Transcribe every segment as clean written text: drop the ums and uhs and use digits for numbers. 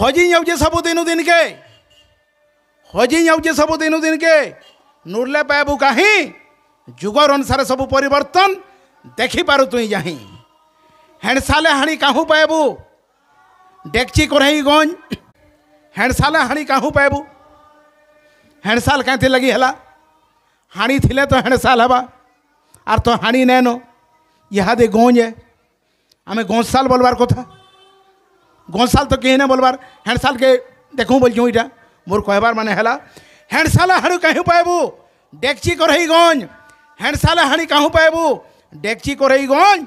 हजी जाऊे सब दिन के हजी जाऊे सब दिन के नुरले पाबू कहीं जुगर अनुसार सब परिवर्तन देखिपारू तुई जाही हेणसाले हाणी काहू पाबू डेक्ची कोरही गंज हेणसाले हाणी काहू पाबू हेणसाल कहीं लगी है हाणी थिले तो हेणसाल हवा आर तो हाणी नैनो इहादे गंज है आम गंसाल बोलबार कथा गंसाल तो कहीं ना बोलबार हेणसाल के देखूँ बोलूँ इटा मोर कहबार माने है हेणसाला हाणी कहीं पाबू डेक्ची कोरही गंज हेणसाला हाणी काहू पाबू डेक्ची कोरही गंज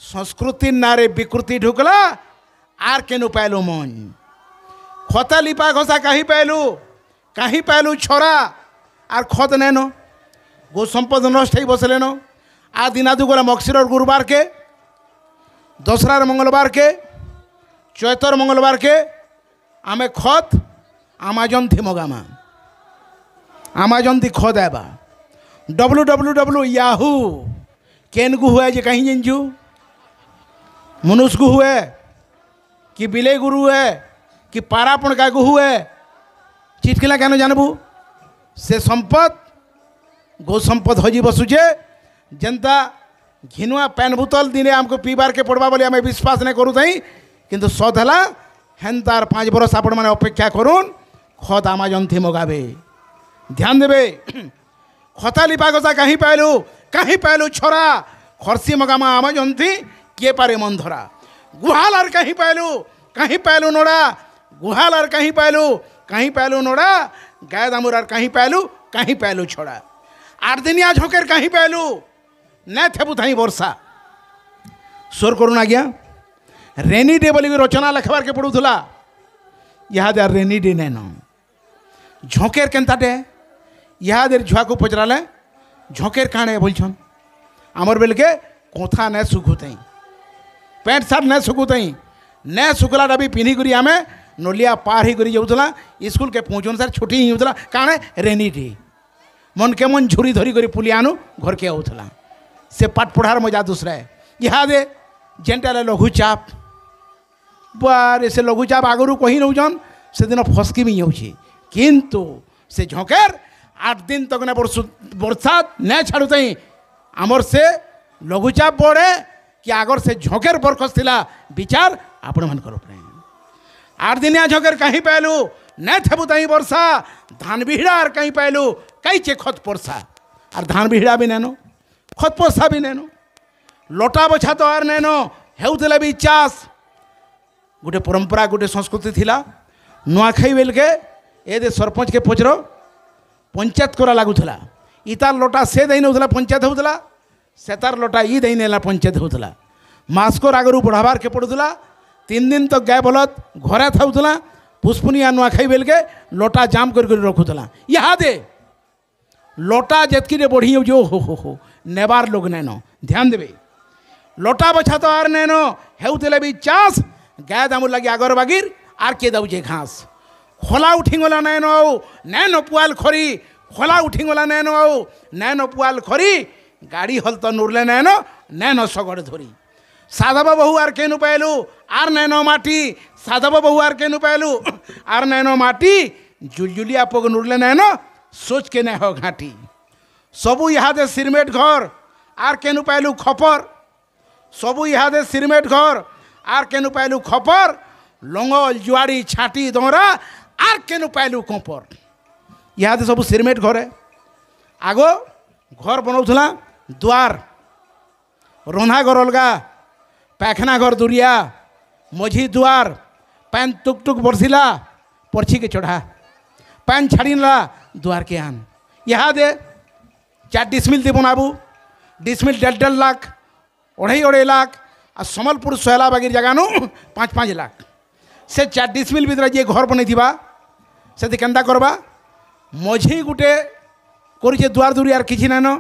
संस्कृति नारे विकृति ढुकला आर केनु पालू मन खता लिपा घसा कहीं पालू छोरा आर खत नैनो गो संपद नष्ट ही बसलेन आ दिनादु गला मक्सिर गुरुवार के दसरार मंगलवार के चैतर मंगलवार के आमे खत आमाजन थी मगामा आमाजन थी खत आबा www याहू केन गु हुए जे कहीं जिंजू मनुष्य गु हुए कि बिले गुरु हुए कि पारापण का गु हुए चिटकिला क्या जानबू से संपद गो संपद हजी बसुचे जनता घिनुआ पेन बोतल दिने आमको पीबार के पड़वा बोली आम विश्वास नहीं करूँ किंतु सद है हेन्तार 5 बरस आपण मैंने अपेक्षा करूँ खत आमाजन थी मगाबे ध्यान देवे खता लिपा गसा कहीं पालू छोरा खर्सी मगामा आमाजन थी किए पारे मन धरा गुहाल आर कहीं पालू नोड़ा गुहाल आर कहीं पालू नोड़ा गाय दामुर आर कहीं पालू छोड़ा 8 दिनिया झोंकेर कहीं पालू न थे बुधाई वर्षा स्वर करूँ आज्ञा रेनी डे बोली रचना लिखबार के पड़ूला इहादे रेनी डे नैन झोंकेर केन्ता डे इहादे छुआ को पचराले झोंकेर काणे बोलछन आमर बेल के कोथा न सुखुतई पैंट सार्ट न सुखुतई न सुखला डबी पिन्ही करी आमे नलिया पार ही करी जाऊला स्कूल के पहुँचन सार छुट्टी ही होता काणे रेनी डे मन के मन झुरी धरी करी पुलियानु घर के आउला से पाठ पढ़ार मजा दूसरा है इहादे जेनटा लघुचाप बारे से लघुचाप आगरू कही नौन से दिन फसकी भी होची किंतु से झोंकेर 8 दिन तक न बरसात न छाड़ुतई आमर से लघुचाप बढ़े कि आगर से झोंकेर बरखस थिला विचार आपण मन करो 8 दिनिया झोंकेर कहीं पालू न थेबुतई वर्षा धान बिहड़ा आर कहीं पालू कई चे खत परसा आर धान बिहड़ा भी नैनो खत परसा भी नैनो लोटा बछा तो आर नैनो हेउथिला भी चाष गोटे परंपरा गोटे संस्कृति थिला नुआखाई बेल के ए दे सरपंच के पचर पंचायत करा लागुला इतार लोटा से दई नौला पंचायत होता से तार लोटा ई दई नेला पंचायत होता मास्को आगरू बढ़ाबार के पड़ूला 3 दिन तक गाय बलद घरे थाउला पुष्पुनिया नुआखाई बेल के लोटा जाम कर रखुला इहादे लोटा जेतकी बढ़ी जो हो नेबार लोग नैनो ध्यान देवे लोटा बछा तो आर नैनो हेउथिले भी चाष गाय दामुर लगी आगर बागिर आर के दौजे घास खोला उठीगला नैनो नैनो पुआल खरी खोला उठीगला नैनो पुआल खरी गाड़ी हल तो नुरले नैनो सगड़ धरी साधव बहु आर केनु पालू आर नैनो माटी साधव बहु आर केनु पालू आर नैनो माटी जुलजुलिया पग नुरले नैनो सोच के न हो घाटी सबू इहादे सिरमेट घर आर केनु पालू खपर सबू इहादे सिरमेट घर आर केनु पालू खपर लंगल जुआड़ी छाटी दौरा आर केनु पालू कंपर इहादे सबू सिरमेट घर है आगो घर बनाऊला द्वार रंधा घर अलगा पैखना घर दुरिया मझी द्वार पैन टुक टुक बरसिला परछी के चढ़ा पैन छाड़ीला द्वार के आन इहादे 4 डिसमिल दे बनाबू डिसमिल 1.5 लाख 2.5 लाख आ समलपुर सोहला बागिर जगानु 5 लाख से 4 डिसमिल भीतर जे घर बनई से केन्ता करबा मझी गुटे करुचे द्वार दुरी आर किछि नानो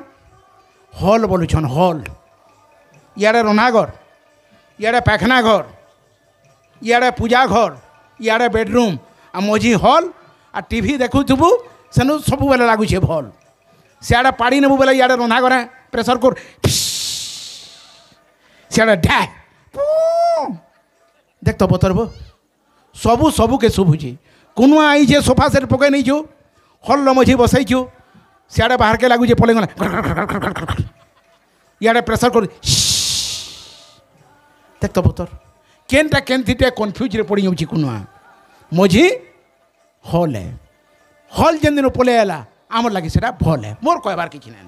हॉल बोलुछन हॉल इयाड़े रन्धा घर इयाड़े पैखना घर इयाड़े पूजा घर इयाड़े बेडरूम आ मझी हॉल आ टीवी देखुथबू सेनु सबु बेले लागुछे भल सियाड़े पाड़ी नेबू बेले इयाड़े रन्धा घर प्रेसर कुर सियाड़े ढा देख तो बतरबो सबू सबू के शुभुची कुनुआ आईचे सोफा सेट पकई नहीं छु हल मझी बसईछु सियाड़े बाहर के लगुचे पलंग इे प्रेसर कर देख तो बतर केनटा केनथिटे कन्फ्यूज रे पड़ी जाऊँ कुनुआ मझी हल है हल जेन दिन पलैला आमर लगे से भल है मोर कहबार कि ना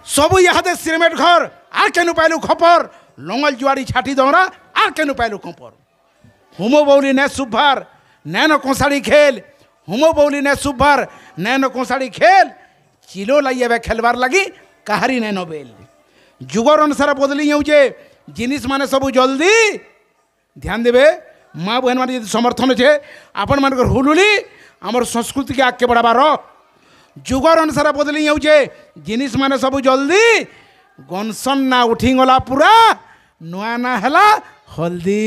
सब इहादे सिमेंट घर आर केनु पाइलु खपर लंगल जुआड़ी छाटी दौरा आर केनु पाइलु खपर हुमो बौली ने सुभार नैनो कोसाड़ी खेल हुमो बौली ने सुभार नैनो कोसाड़ी खेल चिलो लाइए खेलबार लगी कहारी नैनो बेल जुगर अनुसार बदली जाऊे जिनिस माने सब जल्दी ध्यान देवे माँ बहन मान समर्थन अच्छे आपण मान हुलुली आमर संस्कृति के आगे बढ़ाबार जुगर अनुसार बदली जाऊे जिनिस माने सब जल्दी गनसन ना उठी गला पूरा नुआ ना हैला हल्दी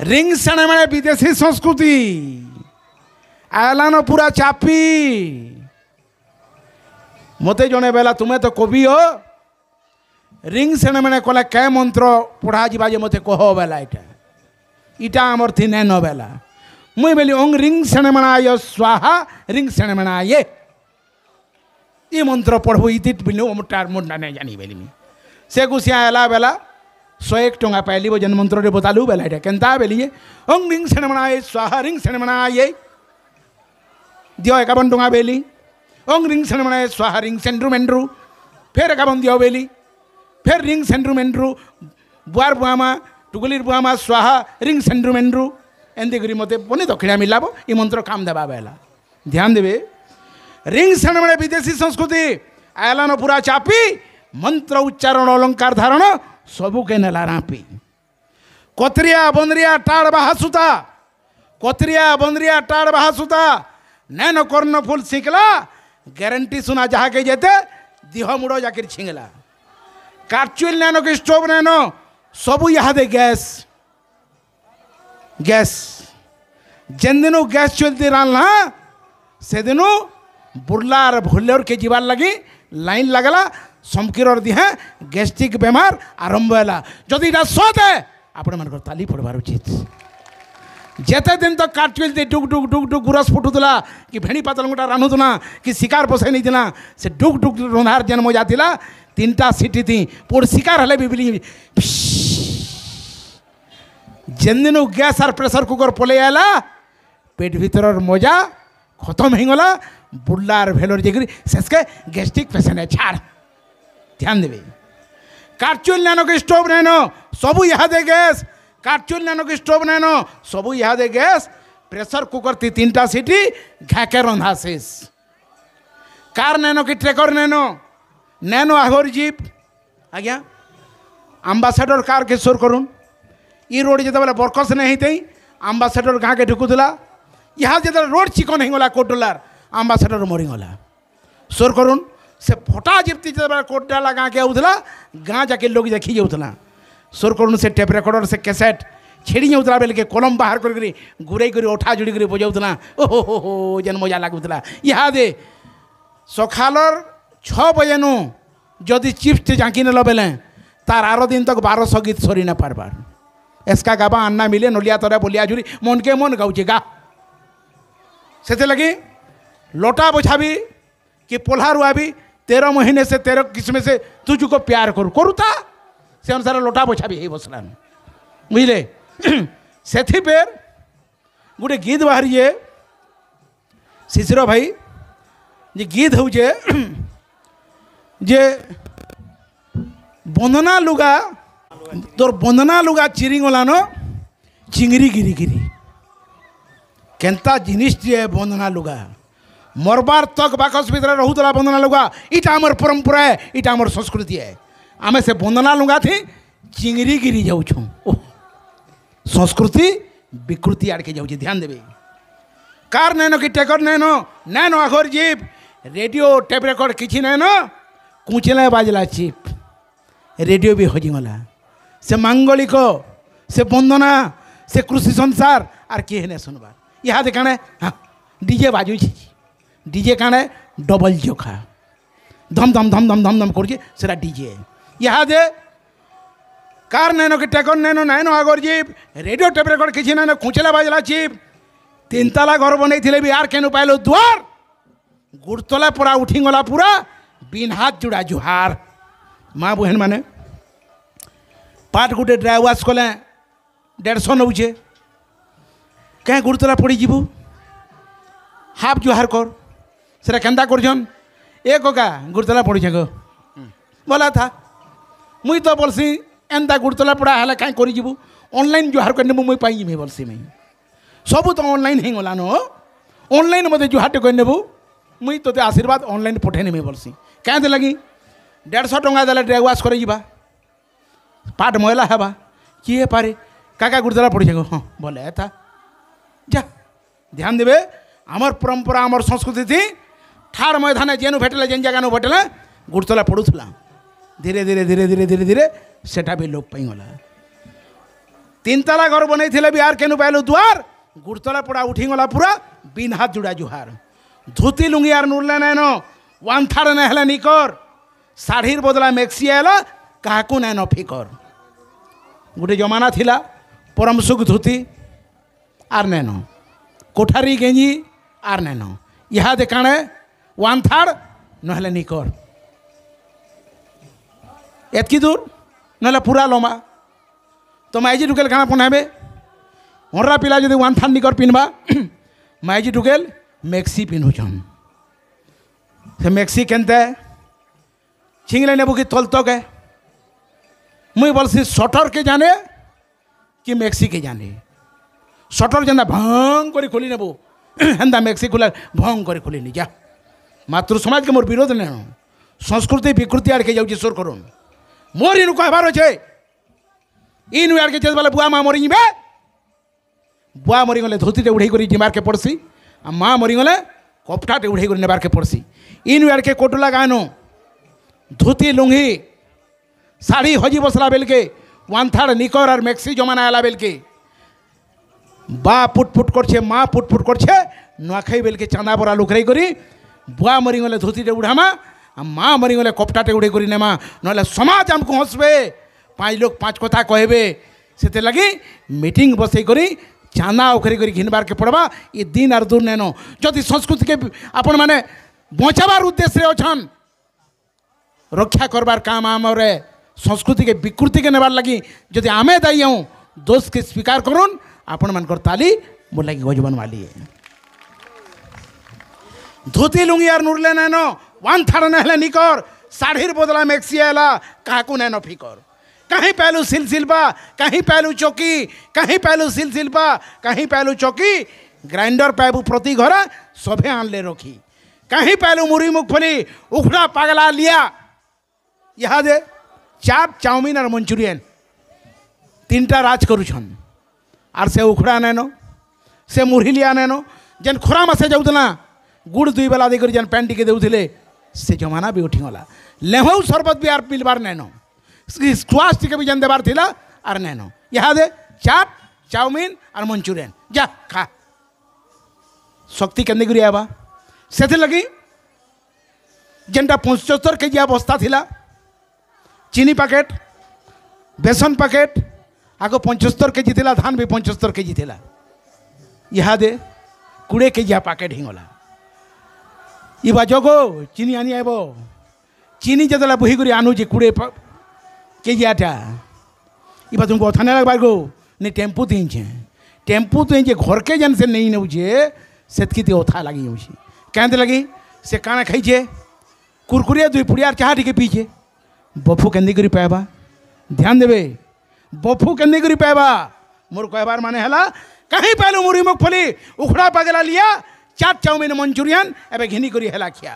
रिंग सेने माने विदेशी संस्कृति आलानो पूरा चापी मते जने बेला तुम्हें तो कवि हो रिंग सेने माने कले कै मंत्र पढ़ा जीवा जे मते कह बेला इटा आमर थी नैनो बेला मुई बेली ओंग रिंग सेने मनाय स्वाहा रिंग सेने मनाये ये मंत्र पढ़बो इति बिनु मोटार मुंडा नहीं जानी बेली मी से गुसिया आला बेला 101 टंगा पाइली वो जन मंत्र रे बतालू बेला इटा केनता बेली ओंग रिंग सेने मनाय स्वाहा रिंग सेने मनाये दियो 51 टंगा बेली ओंग रिंग सेने मनाय स्वाहा रिंग सेंड्रू मेंड्रू फिर 51 दियो बेली फिर रिंग सेंड्रू मेंड्रू बुआर बुआमा टुगलिर बुआमा स्वाहा रिंग सेंड्रू मेंड्रू एंती करी मते बने दक्षिणा मिलाबो ये मंत्र काम देवा बेला ध्यान देवे रिंग सेने माने विदेशी संस्कृति आयलानो पूरा चापी मंत्र उच्चारण अलंकार धारण सबू के नेला रापी कोतरिया बंदरिया टाड़ बाहासुता कोतरिया बंदरिया टाड़ बाहासुता नैनो कर्ण फूल सिंकला गारंटी सुना जहा के जेते दिह मुड़ो जाकर छिंगला कार्चुल नैनो के स्टोव नैनो सबू यहाँ दे गैस गैस जेन दिनों गैस चलती रहा से दिनों बुर्लार भुल्लर के जीवार लगी लाइन लगला समकीर दिहे गैस्ट्रिक बेमार आरंभ है जदि सत है आपण मान ताली पड़बार उचित जेते दिन तक काट चलती डुक डुक डुक डुक गुरस फुटुला कि भेणी पातल गोटा रांधुना कि शिकार पोसाई नहीं से डुक डुक रंधार जेन मजा था 3टा सीटी थी पोड़ शिकार हेले भी बिली जेन दिन गैस और प्रेसर कुकर पलि आला पेट भीतर मजा खत्म हो गला बुल्लार भेलर जाकर शेष के गैस्ट्रिक पेसेंट है छाड़ ध्यान देवे कार्चुल नैनो के स्टोव नैनो सबू यहाँ दे गैस कार्चुल नैनो के स्टोव नैनो सबू यहाँ दे गैस प्रेसर कुकर 3टा सीटी घाके रंधा शेष कार नैनो की ट्रेकर नैनो नैनो आगोर जीप आज्ञा आम्बासाडर कार के सोर करूँ ई रोड जो बरकस नहीं होते आम्बासाडर गाँ के ढुकुला यहाँ जो रोड चिकन हो गला कोटलार आम्बासाडर मरीगला सोर करूँ से फटा जीपती जो कोटला गाँ के आऊला गाँ जाके लोग देखी जाऊला सोर करूँ से टेप रेकर्डर से कैसेट छेड़ी जाऊला बेल के कलम बाहर कर घुरे कर उठा जुड़ी कर बजाऊला ओहो हो जेन मजा लगुला यहाँ दे सकालर 6 बजे नु जदि चिप्स जाकी नेल बेले तार आर दिन तक 1200 गीत सरी ना पारबार एसका गाबा अन्ना मिले नलिया तरा बोलिया जुरी मन के मन गाऊे गा से लगी लोटा बोझाबी कि पोल्हा रुआबी 13 महीने से 13 किस्म से तुझको प्यार करूता से अनुसार लोटा बोझाबी ही बसलान बुझले से गोटे गीत बाहरी शिशिर भाई जे गीत हूँ जे बंदना लुगा तोर बंदना लुगा चिरीगलान चिंगरी गिरी गिरी केन्ता जिनिस बंदना लुगा मरबार तक बाकस भितर रोला बंदना लुगा इटा आमर परंपरा है इटा आमर संस्कृति है आमे से बंदना लुगा थी चिंगरी गिरी जाऊँ संस्कृति विकृति आड़के जाऊँ ध्यान देवे कार नैनो कि टेकर नैनो नैनो आखर जीप रेडियो टेप रेकर्ड किसी नैनो कुचले बाजला चिप रेडियो भी हजिगला से मांगलिक से बंदना से कृषि संसार आर किए नहीं सुनबार यहाँ देखाने हाँ डीजे बाजू डीजे काने डबल जोखा धम धम धम धम धम धम कर डीजे यहाँ दे कार नैनो कि taken nano nano Agar jeep radio tape record किसी नैनो खुचला बाजला चिप 3 ताला घर बनई थिले भी यार केनु पाइलो द्वार गुड़तला पूरा उठी गला पूरा बिन हाथ जुड़ा जुहार माँ बहन माने पाट गुटे ड्राई वाश कले 150 नौचे कहीं गुड़तला पड़ी जीवु हाफ जुहार कर सेटा केन्ता करछन ए कोका गुड़तला पड़ी गो बोला था मुई तो बोलसी एंता गुड़तला पड़ा है कहीं कर जीवु ऑनलाइन जुहार करने मुई पाई मैं बोलसी मैं सब तो ऑनलाइन ही गलान ऑनलाइन मत जुहार कर नेबू मुई तो आशीर्वाद ऑनलाइन पठेनी मैं बोलसी क्या लगी 150 टंका देले ड्राई वाश कर पाट मैला हेबा किए पारे काका गुड़तला पड़ी गो हाँ बोले था जा ध्यान देवे आमर परंपरा आमर संस्कृति थी ठाड़ मैदान जेनु भेटले जेन जगह भेटले गुड़तला पड़ूला धीरे धीरे धीरे धीरे धीरे धीरे सेटा भी लोप पाईगला 3 ताला घर बनई थिले भी यार केनु पाइलु द्वार गुड़तला पड़ा उठीगला पूरा बिन हाथ जुड़ा जुहार धोती लुंगी यार नुरले नैनो 1/3 नहले निकर शाढ़ीर बदला मेक्सी आला काकू नैनो फिकर गोटे जमाना थिला परम सुख धोती आर नैनो कोठारी गेंजी आर नैनो यहाँ देखाणे 1/3 नहले निकर एतकी दूर ना पूरा लम्बा तो माइजी टुकेल खाना पहनाबे हर्रा पिला जो 1/3 निकर पिनबा माइजी टुकेल मेक्सी पिन्हुछन से मेक्सी केनते छिंगले नेबू कि तलतक है मुई बोलसी शटर के जाने कि मेक्सी के जाने शटर जेना भंग कर खोली नेबू हेन्दा मेक्सी खुला भंग कर खोली नि जा मातृ समाज के मोर विरोध नहीं संस्कृति विकृति आड़ के जाऊँ सोर करूँ मोर इन कहबार अच्छे इन आड़ के जेबले बुआ माँ मरी बे बुआ मरीगले धोतीटे उड़े कर जिमार के पड़सी आ माँ मरीगले कपटाटे उड़े कर नेबार के पड़सी इन आड़ के कोटला गानो धोती लुंगी शाढ़ी हजी बसला बेल के 1/3 निकर और मेक्सी जमाना आला बेल के बा पुटपुट करछे माँ पुटपुट करछे नुआखाई बेल के चांदा बरा लुकराई करी बुआ मरीगले धोतीटे उड़ामा आ माँ मरीगले कपटाटे उड़े कर नेमा ना समाज आमको हसबे 5 लोग 5 कथा कहबे से लगी मीटिंग बसई करी चांदा उखरी कर घिनबार के पड़वा ये दिन आर दूर नैनो जदि संस्कृति के आपण माने बचाबार उद्देश्य अच्छन रक्षा करबार काम आमर संस्कृति के विकृति के नेबार लगी जदि आमे दायी हूँ दोष के स्वीकार करूँ आपण मानकर ताली मोर लगी गजबन वाली है धोती लुंगी यार नुरले नैनो 1/3 नहले निकर शाढ़ीर बदला मेक्सी आला काकू नैनो फिकर कहीं पहलू सिलसिलबा कहीं पहलू चौकी कहीं पहलू सिलसिलबा कहीं पहलू चौकी ग्राइंडर पैबू प्रति घर सभे आनले रखी कहीं पहलू मुरी मुगफली उखड़ा पगला लिया यहाँ दे चाप चाउमिन और मंचुरियन 3टा राज करुछन आर से उखड़ा नैनो से मुरही लिया नैनो जेन खोरा मासे जाऊला गुड़ 2 बेला देकर जेन पैंटी के देउथिले से जमाना भी उठीगला लेहू शरबत भी आर पिलबार नैनो स्वास्थ्य के भी जन देवार थिला आर नैनो यहाँ दे चाप चाउमिन और मंचुरियन जा खा शक्ति केंदे गुरी आवा से लगी जेनटा 75 केजी बस्ता थिला चीनी पैकेट बेसन पैकेट आगो 75 केजी थिला धान भी 75 केजी थिला यहाँ दे 20 केजी पैकेट हिंगला इबा जगो चीनी आनी आबो चीनी जदला बही करी आनुची 20 केजी आटा इबा तुमको अथा नहीं लगबार गो नहीं टेम्पू तीन घर के जन से नहीं नौचे सेतकी अथा लगी क्या लगी से काना खाइचे कुरकुरिया 2 पुड़िया चाह टी पीछे बफू केंदी करी पाएबा ध्यान देवे बफू केंदी करी पाएबा मोर कहबार माने हला कहीं पहलू मुरी मुगफली उखड़ा पगला लिया चाट चाउमिन मंचुरियन एबे घिनी करी हेला खिया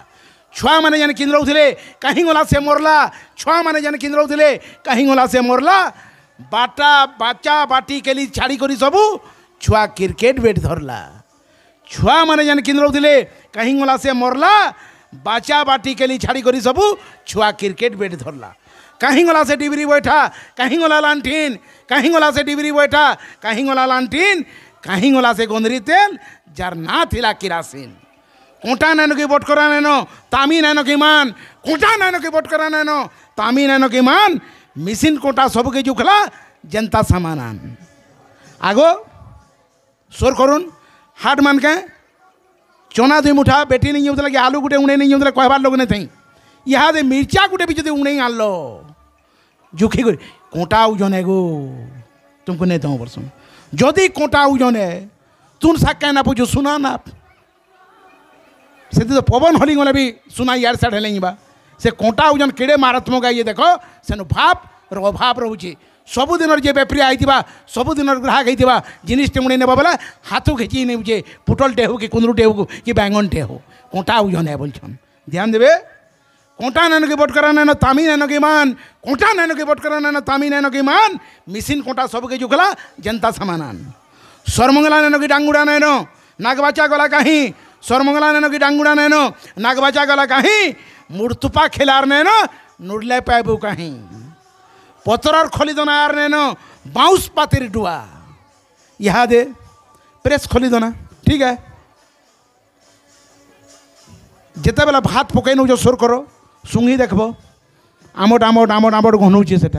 छुआ मैंने जन किन रोले कहीं गला से मरला छुआ मैंने जन किन रोले कहीं गला से मरला बाटा बाचा बाटी के लिए छाड़ी करी सबू छुआ क्रिकेट बैट धरला छुआ मैंने जन किन रोले कहीं गला से मरला बाचा बाटी के लिए छाड़ी करी सबू छुआ क्रिकेट बैट धरला कहीं गला से डिबरी बैठा कहीं गला लांटीन कहीं गला से डिबरी बैठा कहीं गला लांटीन कहीं गला से गोंदरी तेल जार ना थिला किरासिन कोटा नैनो की बोटकरा नैनो तामी नैनो की मान कोटा नैनो की बोटकरा नैनो तामी नैनो की मान मिसिन कोटा सबके जुखला जनता समानान आगो सोर करुन हाट मान के चना 2 मुठा बेटी नहीं होता कि आलू गुटे उड़े नहीं होता कहबार लोग नहीं थी इहादे मिर्चा गुटे भी जो उड़े आनलो जुखी कर कोटा ओजन है गो तुमको नहीं दो वर्ष जदि कोटा ओजन है तुम सा कहना पूछो सुना ना से तो पवन हली गले भी सुना यार साढ़े नहीं बा से कोटा ओजन केड़े मारात्मक ये देख सेनु भाप अभाव रोचे सबुदिन जे बेपारी आई सबुदिन ग्राहक होता जिनिस उड़े नेब बोले हाथ खिंची नहीं पुटलटे हो कि कुंदरुटे हो कि बैंगनटे हो कोटा ओजन है बोलछन ध्यान देवे कोटा नैन के बटकरा नैन तामी नैन के मान कोटा नैन के बटकरा नैन तामी नैन के मान मिसिन कोटा सबके जुखला जनता समानान सरमंगला नैन की डांगुड़ा नैन नागबाचा गला कहीं सरमंगला नैन की डांगुड़ा नैन नागबाचा गला कहीं मूर्तुपा खिलार नैन नुड़ले पैबू कहीं पतर खोलीदना यार नैन बाउंस पातिर डुआ यहाँ दे प्रेस खोलीदना ठीक है जिते बेला भात पकई नौ जो सोर करो सुंगी देखब आमट आमट आमट आमट घनौचे से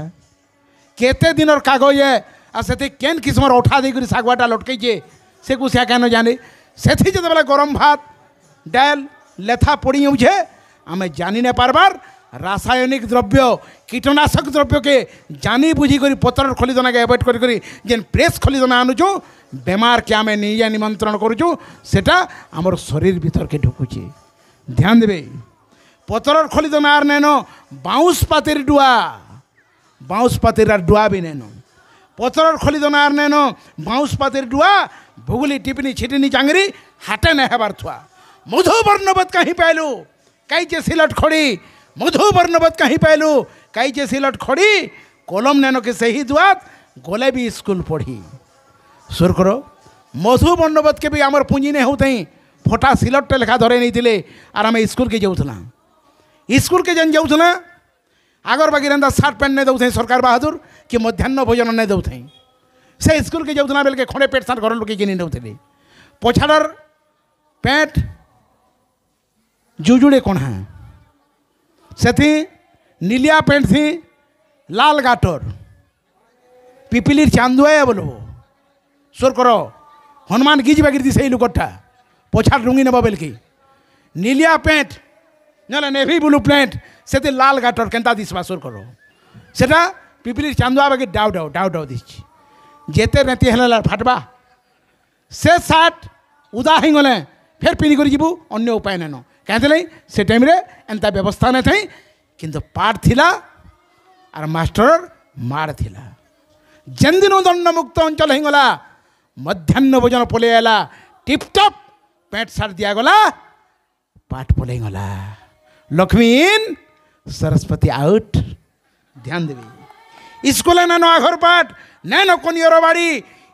केते दिन कागज है आ से केन किस्म अठा देकर शागुआटा लटकईचे से कुछ क्या जाने से जिते गरम भात डाल लेथा पड़ी जाऊे आम जानी नहीं पार्बार रासायनिक द्रव्य कीटनाशक द्रव्य के जानी बुझी कर पतर खोलीदना के एवॉइड कर जेन प्रेस खोलीदना आनुचु बेमार के आम नहीं निमंत्रण करुचु सेटा आमर शरीर भीतर के ढुकुचे ध्यान देवे पतर खोलीदना आर नैन बाउंस पातिर डुआ भी नैन पतर खोलीदना आर नैन बाउंस पातिर डुआ भुगुली टिपनी छिटनी चांगरी हाटे नहीं हेबार थुआ मधु वर्णवत कहीं पैलू कई चे सिलट खोड़ी मधु वर्णवत कहीं पैलू कई चे सिलट खोड़ी कलम नैनो के सही दुआत गोले भी स्कूल पढ़ी सुर करो मधु वर्णवत के भी आमर पूंजी नहीं होते फोटा सिलट लेखा धरे नहीं थे आर आम स्कूल के जाऊला स्कूल के जेन जाऊला आगर बाकी रहा सार्ट पैंट नहीं दौथे सरकार बहादुर कि मध्याह्न भोजन नहीं दौथे से स्कूल के जाऊला बेल के खड़े पेट सार घर लोग किनी नौते पछाड़र पैंट जुजुड़े कणा से नीलिया पेंट थी लाल गाटर पिपिलिर चांदुआ बोलो सोर करो हनुमान गिज बागिर दी से लुकटा पोछा लुंगी नब बेल की नीलिया पेंट ना नेभी ब्लू पेंट से लाल गाटर केन्ता दिसवा सोर करो सेटा पिपिलिर चांदुआ बागिर डाउ डाउ डाउ डाउ दिस जेते रेती हेला फाटबा से सार्ट उदा ही गले फिर पिनी कर जीवु अन्य उपाय नैन कहीं से टाइम रे एंता व्यवस्था नहीं थी किंतु पाठ थिला और मास्टर मार थिला जेन दिन दंड मुक्त अंचल हो गला मध्याह्न भोजन पलि आला टिपटप पैंट सार्ट दिया गला पाठ पलि गला लक्ष्मी इन सरस्वती आउट ध्यान देवी स्कूल नैनो आघर पाठ नैनो कोनियर बाड़ी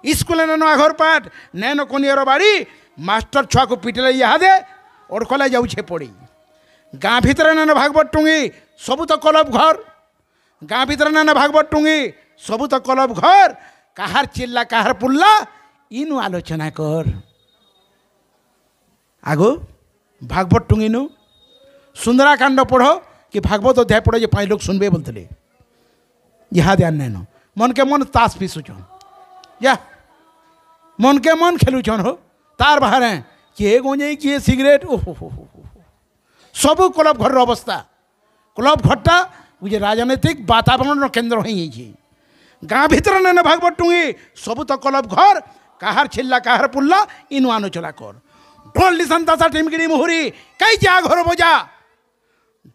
स्कूल नैनो आघर पाठ नैनो कोनियर बाड़ी मास्टर छुआ को पिटले इहादे और कले जाऊे पड़ी गाँ भितर नैन भागवत टुंगी सबू तो क्लब घर गाँ भितर नैन भागवत टुंगी सबू तो क्लब घर कहार चिल्ला कहार पुल्ला इनु आलोचना कर आगो भागवत टुंगी नु सुंदराकांड पढ़ो कि भागवत अध्याय पढ़ो जो 5 लोग सुनबे बोलते यहाँ ध्यान नैन मन के मन ताश पीसुचन या मन के मन खेलुचन हो तार बाहर किए गंजे किए सिगरेट ओहो सब क्लब घर अवस्था क्लब घरटा बुझे राजनैतिक वातावरण केन्द्र हो गाँ भीतर नैन भागवत टुंगी सब तो क्लब घर कहार छिल्ला कहार पुल्ला इनु आलोचना कर ढोल निशान तासा टिमकिड़ी मुहुरी कई जा घर बजा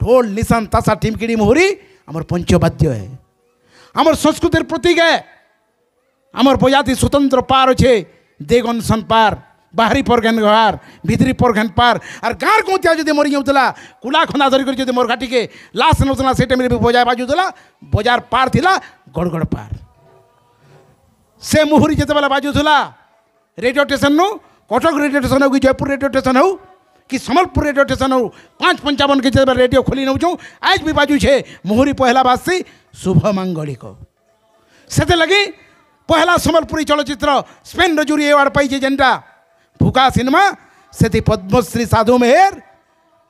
ढोल निशान तासा टिमकिड़ी मुहुरी आमर पंचवाद्य है आमर संस्कृतिर प्रतीक है आमर बजाती स्वतंत्र पार अच्छे देगन सन पार बाहरी परघेन घर भितरी परघेन पार और गाँव कौतिया जो मरी जाऊला कुला खंदा धरिक जो मोर घाटी के लाश नौला से टाइम बजार बाजुला बजार पार थिला गड़गड़ पार से मुहुरी जिते बेला बाजुला रेडियो स्टेशन नु कटक रेडियो स्टेशन हो कि जयपुर रेडियो स्टेशन हो कि सम्बलपुर रेडियो स्टेशन हो 5:55 के जब रेडियो खोली नौ आज भी बाजू छे मुहुरी पहला बासी शुभ मांगलिक से लगी पहला सम्बलपुरी चलचित्र स्पेन रजूरी एवार्ड पाई जेनटा भूका सिनेमा से पद्मश्री साधु मेहर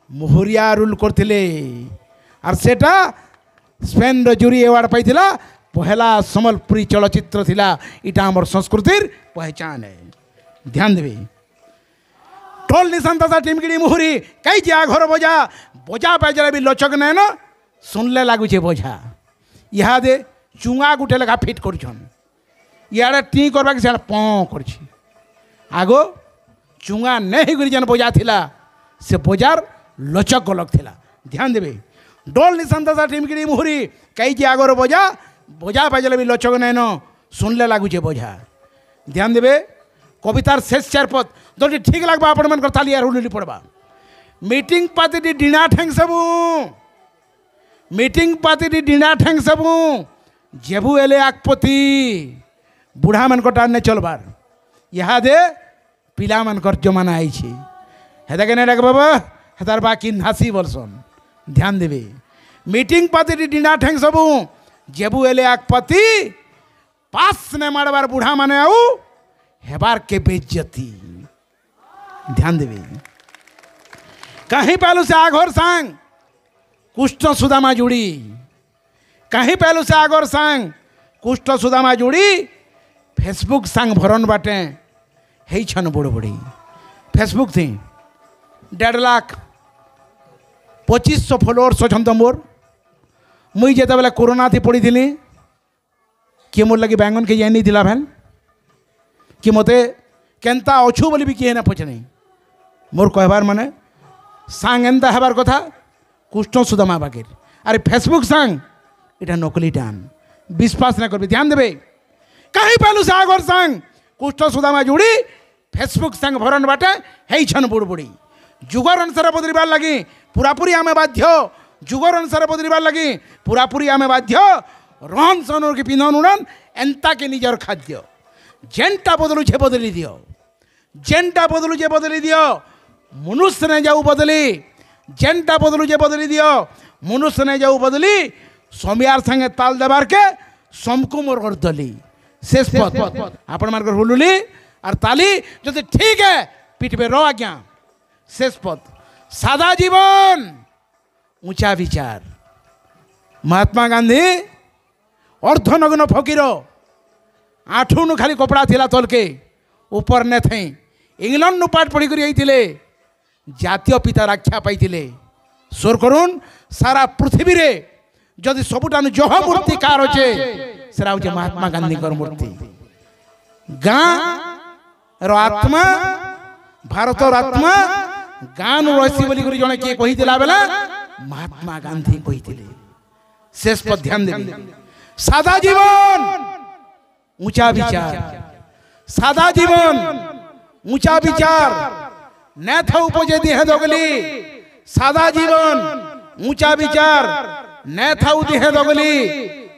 मुहुरिया रूल करथिले और सेटा स्पेन रो जूरी अवार्ड पाइथिला पहला संबलपुरी चलचित्र थिला इटा हमर संस्कृतिर पहचान है ध्यान देबे ढोल निशांता सा टिमकिड़ी मुहुरी कई जा घर बजा बजा बाजरा भी लचक नै न सुनले लागु छे बजा इहा दे चुंगा गुटे लगा फिट करछन इयाडे टी करबा के से प करछि आगो चुंगा नहीं गुरी जन बजा थिला से बजार लचक गलक थिला ध्यान देबे ढोल निशांता सा टिमकिड़ी मुहुरी कई जे आगर बजा बजा बाजले भी लचक नै न सुनले लागु छे बजा ध्यान देबे कवितार शेष चार पद दोटी ठीक लगबा आपण मन ताली यार हुलुली पड़बा मीटिंग पाती दी डिना ठेंग सबू मीटिंग पाती दी डिना ठेंग सबू जेबू एले आकपति बुढ़ा मन को टाने चलबार यहाँ दे पिला मन कर जमाना आई छी हेदा के नहीं बाबा हेदार बाकी नासी बोलसन ध्यान देबे मीटिंग पाती दी डिना ठेंग सबू जेबू एले आकपति पास ने मारबार बुढ़ा माने आऊ हेबार के बेइज्जती ध्यान देबे कहीं पहलू से आघोर सांग कुष्ठ सुदामा जुड़ी कहीं पहलू से आगोर सांग कुष्ठ सुदामा जुड़ी फेसबुक सांग भरन बाटे हे छन बुड़ बुड़ी फेसबुक थी 1.5 लाख 2500 फॉलोअर्स अच्छा मोर मुई जेते बेले कोरोना थी पड़ी थी किए मोर लगे बैंगन के जानी दिला भैन कि मते केन्ता अच्छु बोली भी किए ना पचने मोर कहबार माने सांग एंता हेबार कथा कुष्ठ सुदामा बागेर अरे फेसबुक सांग इटा नकली टान विश्वास ना करबे ध्यान देबे कहीं पहलू से आगोर सांग कुष्ठ सुदामा जुड़ी फेसबुक सांग भरन बाटे हे छन बुड़ बुड़ी जुगर अनुसार बदलिबार लगी पूरापूरी आमे बाध्य जुगर अनुसार बदलिबार लगी पूरापूरी आमे बाध्य रहन सहन के पिंधन उड़न एंता के निजर खाद्य जेनटा बदलू छे बदली दियो जेनटा बदलू छे बदली दियो मनुष्य ने जाऊ बदली जेनटा बदलू जे बदली दियो मनुष्य ने जाऊ बदली सोमियार संगे ताल देबार के समकु मोर गर्दली शेष पद आपण मार्ग हुलुली और ताली जदि ठीक है पिटबे रो आज्ञा शेष पद सादा जीवन ऊंचा विचार महात्मा गांधी अर्धनग्न फकीर आठुनु खाली कपड़ा थिला तल के ऊपर ने थे इंग्लैंड नु पाठ पढ़ी करी आइथिले जातीय पिता रक्षा पाइथिले स्वर करुन सारा पृथ्वी रे जदि सबुटानु जह मूर्ति कार होचे सेरा होचे महात्मा गांधी कर मूर्ति गाँ रो आत्मा भारत रो आत्मा गाँ नु रसी बोली करी जने के कहि दिला बेला महात्मा गांधी कहि दिले शेष पर ध्यान देबे सादा जीवन ऊंचा विचार सादा जीवन ऊंचा विचार न था उपजे देह दोगली सादा जीवन ऊंचा विचार न था देह दोगली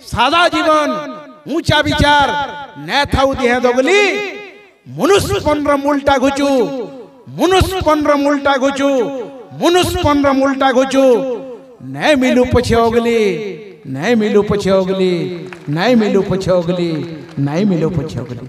सादा जीवन ऊंचा विचार न था देह दोगली मनुष्यपन र मुल्टा घुचू मनुष्यपन र मुल्टा घुचू मनुष्यपन र मुल्टा घुचू न मिलू पछे ओगली नहीं मिलू पछे ओगली नहीं मिलू पछे ओगली नहीं मिलू पछे ओगली।